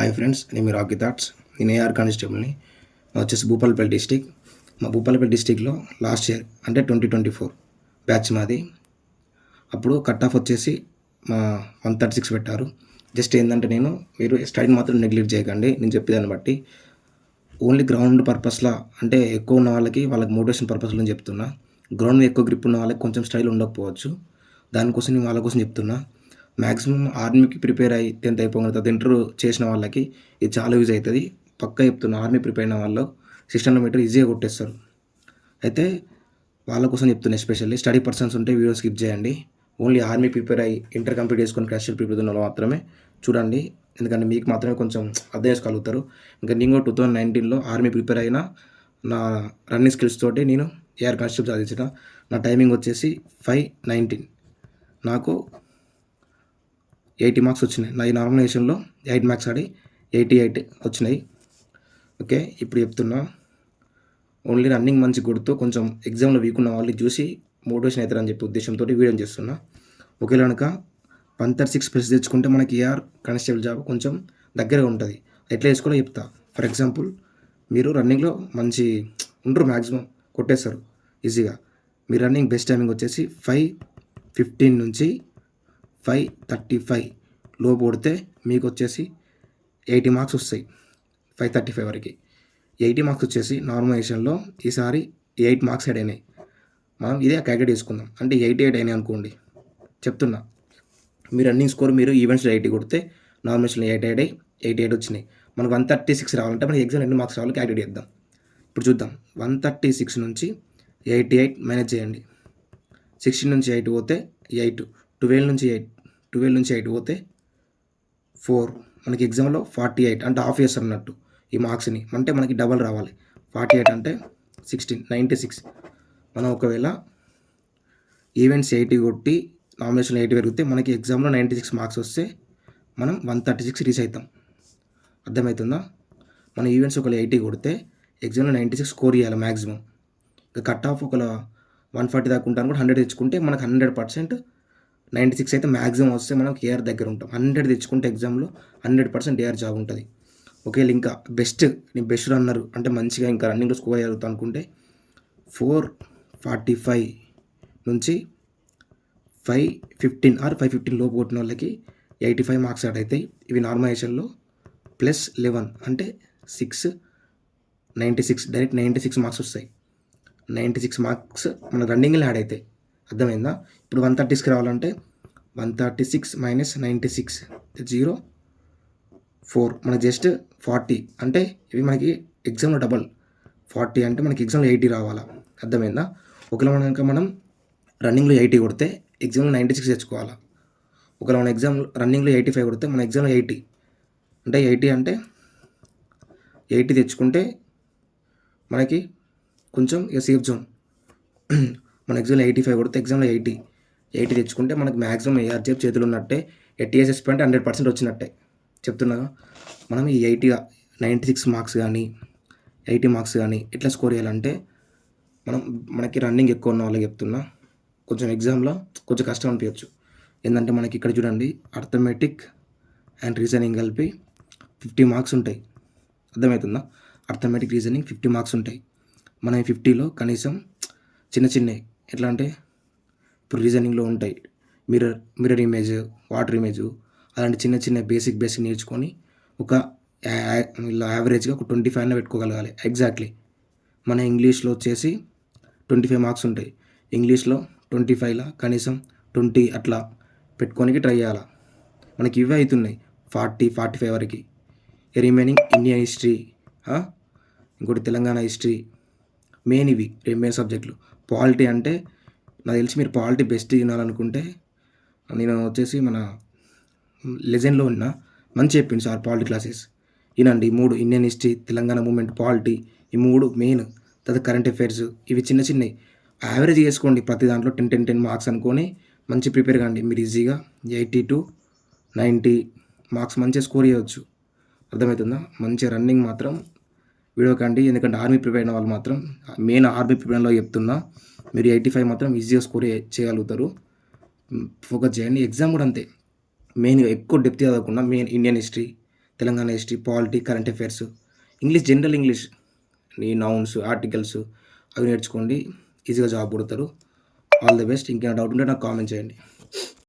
Hi friends, నేను మీ Rocky thoughts. నేను AR కానిస్టేబుల్ని. వచ్చేసి భూపాలపల్లి డిస్టిక్. మా భూపాలపల్లి డిస్టిక్లో లాస్ట్ ఇయర్ అంటే 2024 బ్యాచ్ మాది. అప్పుడు కట్ ఆఫ్ వచ్చేసి మా 136 పెట్టారు. జస్ట్ ఏంటంటే మీరు స్టడీని మాత్రం నెగ్లెక్ట్ చేయకండి. నేను చెప్పేదాన్ని బట్టి ఓన్లీ గ్రౌండ్ పర్పస్లా, అంటే ఎక్కువ ఉన్న వాళ్ళకి మోటివేషన్ పర్పస్లో చెప్తున్నా. గ్రౌండ్ మీద ఎక్కువ గ్రిప్ ఉన్న వాళ్ళకి కొంచెం స్టైల్ ఉండకపోవచ్చు. దానికోసం నేను వాళ్ళ కోసం చెప్తున్నా. మ్యాక్సిమం ఆర్మీకి ప్రిపేర్ అయ్యి 10th అయిపోయిన తర్వాత ఇంటర్వ్యూ చేసిన వాళ్ళకి ఇది చాలా యూజ్ అవుతుంది. పక్కా చెప్తున్నా. ఆర్మీ ప్రిపేర్ అయిన వాళ్ళు 600 మీటర్ ఈజీగా కొట్టేస్తారు. అయితే వాళ్ళ కోసం చెప్తున్నా. ఎస్పెషల్లీ స్టడీ పర్సన్స్ ఉంటే వీడియో స్కిప్ చేయండి. ఓన్లీ ఆర్మీ ప్రిపేర్ అయ్యి ఇంటర్ కంప్లీట్ చేసుకొని క్యాషువల్ ప్రిపేర్ ఉన్న వాళ్ళు మాత్రమే చూడండి. ఎందుకంటే మీకు మాత్రమే కొంచెం అర్థం చేసుకోగలుగుతారు. ఇంకా నేను 2019లో ఆర్మీ ప్రిపేర్ అయిన నా రన్నింగ్ స్కిల్స్ తోటి నేను ఏఆర్ కానిస్టేబుల్ సాధించిన. నా టైమింగ్ వచ్చేసి 5:19. నాకు 80 మార్క్స్ వచ్చినాయి. నా ఈ నామినేషన్లో 8 మార్క్స్ ఆడి 88 వచ్చినాయి. ఓకే, ఇప్పుడు చెప్తున్నా. ఓన్లీ రన్నింగ్ మంచి కొడుతూ కొంచెం ఎగ్జామ్లో వీక్ ఉన్న వాళ్ళు చూసి మోటివేషన్ అవుతారని చెప్పి ఉద్దేశంతో వీడియో చేస్తున్నా. ఒకేలా కనుక 136 ప్లస్ తెచ్చుకుంటే మనకి ఏఆర్ కానిస్టేబుల్ జాబ్ కొంచెం దగ్గరగా ఉంటుంది. ఎట్లా వేసుకోవాలో చెప్తా. ఫర్ ఎగ్జాంపుల్, మీరు రన్నింగ్లో మంచి ఉంటారు, మ్యాక్సిమం కొట్టేస్తారు ఈజీగా. మీ రన్నింగ్ బెస్ట్ టైమింగ్ వచ్చేసి 5:15 నుంచి 5:35 లోపు కొడితే మీకు వచ్చేసి 80 మార్క్స్ వస్తాయి. 5:35 వరకు 80 మార్క్స్ వచ్చేసి నార్మలైజేషన్లో ఈసారి 8 మార్క్స్ యాడ్ అయినాయి. మనం ఇదే క్యాలిక్యులేట్ చేసుకుందాం. అంటే 88 అయినాయి అనుకోండి. చెప్తున్నా, మీ రన్నింగ్ స్కోర్ మీరు ఈవెంట్స్లో 80 కొడితే నార్మలైజేషన్లో 88 వచ్చినాయి. మనకు 136 రావాలంటే మనకి ఎగ్జామ్ ఎన్ని మార్క్స్ రావాలో క్యాలిక్యులేట్ చేద్దాం. ఇప్పుడు చూద్దాం. 136 నుంచి 88 మైనస్ చేయండి. 16 నుంచి 8 పోతే 8, 12 నుంచి 8 పోతే 4. మనకి ఎగ్జామ్లో 48 అంటే హాఫ్ ఇయర్స్ అన్నట్టు ఈ మార్క్స్ని. అంటే మనకి డబల్ రావాలి. 48 అంటే 16, 96. మనం ఒకవేళ ఈవెంట్స్ 80 కొట్టి నామినేషన్ 80 పెరిగితే మనకి ఎగ్జామ్లో 96 మార్క్స్ వస్తే మనం 136 రీచ్ అవుతాం. అర్థమవుతుందా? మన ఈవెంట్స్ ఒకవేళ 80 కొడితే ఎగ్జామ్లో 96 స్కోర్ చేయాలి మ్యాక్సిమం. ఇక కట్ ఆఫ్ ఒకవేళ 140 దాకా ఉంటాను కూడా 100 తెచ్చుకుంటే మనకు 100% 96 అయితే మ్యాక్సిమం వస్తే మనం ఏఆర్ దగ్గర ఉంటాం. 100 తెచ్చుకుంటే ఎగ్జామ్లో 100% ఏఆర్ జాబ్ ఉంటుంది. ఒకవేళ ఇంకా నేను బెస్ట్ రన్నర్ అంటే మంచిగా ఇంకా రన్నింగ్లో స్కోర్ చేయగలుగుతాను అనుకుంటే 4:45 నుంచి 5:15 ఆర్ 5:15 లోపు కొట్టిన వాళ్ళకి 85 మార్క్స్ యాడ్ అవుతాయి. ఇవి నార్మలైజేషన్లో ప్లస్ 11 అంటే 96 డైరెక్ట్ 96 మార్క్స్ వస్తాయి. 96 మార్క్స్ మన రన్నింగ్లో యాడ్ అవుతాయి. అర్థమైందా? ఇప్పుడు 130కి రావాలంటే 136 మైనస్ 96 0, 4. మనకి జస్ట్ 40 అంటే ఇవి మనకి ఎగ్జామ్లో డబల్. 40 అంటే మనకి ఎగ్జామ్లో 80 రావాలా. అర్థమైందా? ఒకవేళ మనం రన్నింగ్లో 80 కొడితే ఎగ్జామ్లో 96 తెచ్చుకోవాలా. ఒకవేళ మన రన్నింగ్లో 85 కొడితే మన ఎగ్జామ్లో 80 అంటే 80 తెచ్చుకుంటే మనకి కొంచెం ఇక సేఫ్ జోన్. మన ఎగ్జామ్లో 85 కొడితే ఎగ్జామ్లో 80 తెచ్చుకుంటే మనకి మ్యాక్సిమం ఏఆర్ జాబ్ చేతులు ఉన్నట్టే. టీఎస్ఎస్పీ అంటే 100% వచ్చినట్టే. చెప్తున్నాగా, మనం ఈ 96 మార్క్స్ కానీ 80 మార్క్స్ కానీ ఎట్లా స్కోర్ చేయాలంటే మనకి రన్నింగ్ ఎక్కువ ఉన్న వాళ్ళకి చెప్తున్నా. కొంచెం ఎగ్జామ్లో కొంచెం కష్టం అనిపించచ్చు. ఏంటంటే మనకి ఇక్కడ చూడండి, అర్థమెటిక్ అండ్ రీజనింగ్ కలిపి 50 మార్క్స్ ఉంటాయి. అర్థమవుతుందా? అర్థమెటిక్ రీజనింగ్ 50 మార్క్స్ ఉంటాయి. మనం ఈ 50లో కనీసం చిన్నవి ఎట్లా అంటే ఇప్పుడు రీజనింగ్లో ఉంటాయి మిర్రర్ ఇమేజ్, వాటర్ ఇమేజ్, అలాంటి చిన్న బేసిక్ నేర్చుకొని ఒక యావరేజ్గా ఒక 25 పెట్టుకోగలగాలి. ఎగ్జాక్ట్లీ. మన ఇంగ్లీష్లో వచ్చేసి 25 మార్క్స్ ఉంటాయి. ఇంగ్లీష్లో 25లా కనీసం 20 అట్లా పెట్టుకోనికి ట్రై చేయాలి. మనకి ఇవే అవుతున్నాయి 40-45 వరకు. రిమైనింగ్ ఇండియన్ హిస్టరీ, ఇంకోటి తెలంగాణ హిస్టరీ, మెయిన్ ఇవి మెయిన్ సబ్జెక్టులు. పాలిటీ అంటే నాకు తెలిసి మీరు పాలిటీ బెస్ట్ వినాలనుకుంటే నేను వచ్చేసి మన లెజెండ్లో ఉన్న మంచి చెప్పింది సార్ పాలిటీ క్లాసెస్ వినండి. 3 Indian history, Telangana movement, polity, ఈ 3 మెయిన్. తర్వాత కరెంట్ అఫైర్స్, ఇవి చిన్నవి యావరేజ్ చేసుకోండి. ప్రతి దాంట్లో 10 మార్క్స్ అనుకొని మంచి ప్రిపేర్ కాండి. మీరు ఈజీగా 80 to 90 మార్క్స్ మంచిగా స్కోర్ చేయవచ్చు. అర్థమవుతుందా? మంచి రన్నింగ్ మాత్రం వీడియో కండి. ఎందుకంటే ఆర్మీ ప్రిపేర్ అయిన వాళ్ళు మాత్రం మెయిన్ ఆర్మీ ప్రిపేర్లో చెప్తున్నా. మీరు 85 మాత్రం ఈజీగా స్కోర్ చేయగలుగుతారు. ఫోకస్ చేయండి. ఎగ్జామ్ కూడా అంతే. మెయిన్గా ఎక్కువ డెప్త్ చదవకుండా main Indian history, Telangana history, polity, current affairs, English, general English, ఈ నౌన్స్, ఆర్టికల్స్ అవి నేర్చుకోండి. ఈజీగా జాబ్ కొడతారు. All the best. ఇంకేమైనా డౌట్ ఉంటే నాకు కామెంట్ చేయండి.